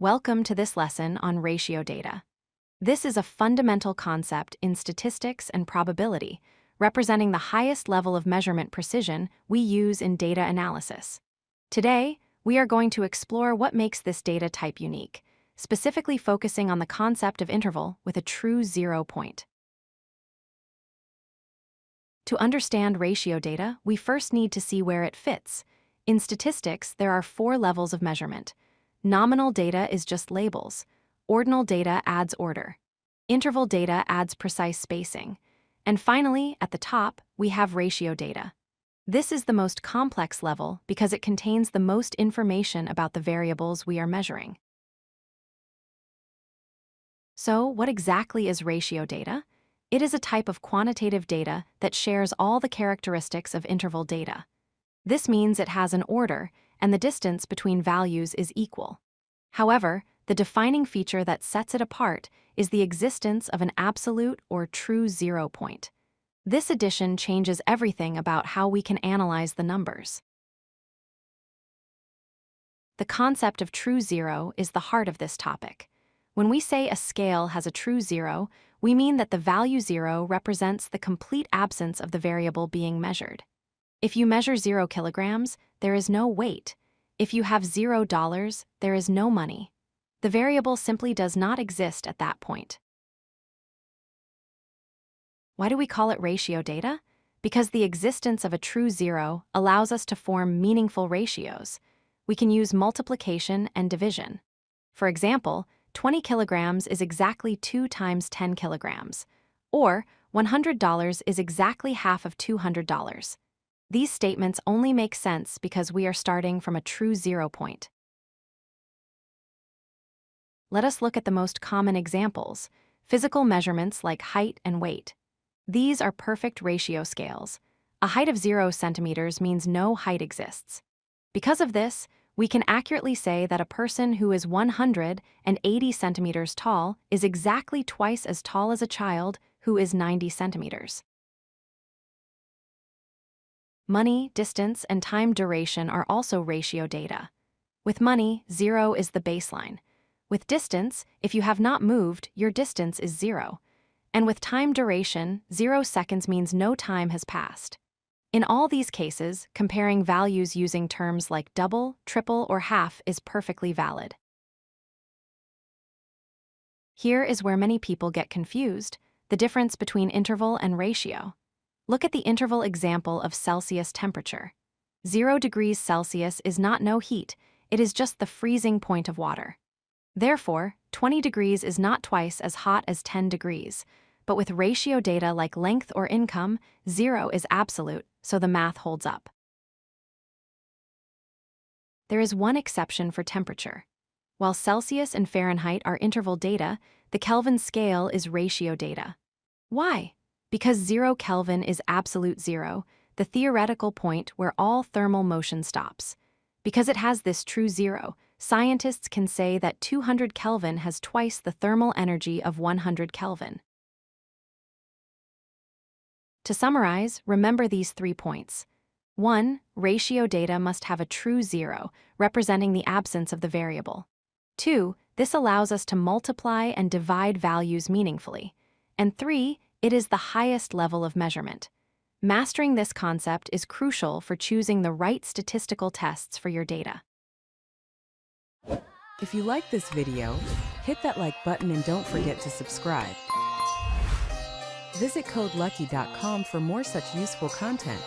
Welcome to this lesson on ratio data. This is a fundamental concept in statistics and probability, representing the highest level of measurement precision we use in data analysis. Today, we are going to explore what makes this data type unique, specifically focusing on the concept of interval with a true 0 point. To understand ratio data, we first need to see where it fits. In statistics, there are 4 levels of measurement. Nominal data is just labels. Ordinal data adds order. Interval data adds precise spacing. And finally, at the top, we have ratio data. This is the most complex level because it contains the most information about the variables we are measuring. So, what exactly is ratio data? It is a type of quantitative data that shares all the characteristics of interval data. This means it has an order, and the distance between values is equal. However, the defining feature that sets it apart is the existence of an absolute or true 0 point. This addition changes everything about how we can analyze the numbers. The concept of true 0 is the heart of this topic. When we say a scale has a true 0, we mean that the value 0 represents the complete absence of the variable being measured. If you measure 0 kilograms, there is no weight. If you have $0, there is no money. The variable simply does not exist at that point. Why do we call it ratio data? Because the existence of a true 0 allows us to form meaningful ratios. We can use multiplication and division. For example, 20 kilograms is exactly 2 times 10 kilograms, or $100 is exactly half of $200. These statements only make sense because we are starting from a true 0 point. Let us look at the most common examples, physical measurements like height and weight. These are perfect ratio scales. A height of 0 centimeters means no height exists. Because of this, we can accurately say that a person who is 180 centimeters tall is exactly twice as tall as a child who is 90 centimeters. Money, distance, and time duration are also ratio data. With money, 0 is the baseline. With distance, if you have not moved, your distance is 0. And with time duration, 0 seconds means no time has passed. In all these cases, comparing values using terms like double, triple, or half is perfectly valid. Here is where many people get confused: the difference between interval and ratio. Look at the interval example of Celsius temperature. 0 degrees Celsius is not no heat, it is just the freezing point of water. Therefore, 20 degrees is not twice as hot as 10 degrees. But with ratio data like length or income, 0 is absolute, so the math holds up. There is one exception for temperature. While Celsius and Fahrenheit are interval data, the Kelvin scale is ratio data. Why? Because 0 Kelvin is absolute 0, the theoretical point where all thermal motion stops. Because it has this true 0, scientists can say that 200 Kelvin has twice the thermal energy of 100 Kelvin. To summarize, remember these 3 points. 1. Ratio data must have a true 0, representing the absence of the variable. 2. This allows us to multiply and divide values meaningfully. And 3. It is the highest level of measurement. Mastering this concept is crucial for choosing the right statistical tests for your data. If you like this video, hit that like button and don't forget to subscribe. Visit codelucky.com for more such useful content.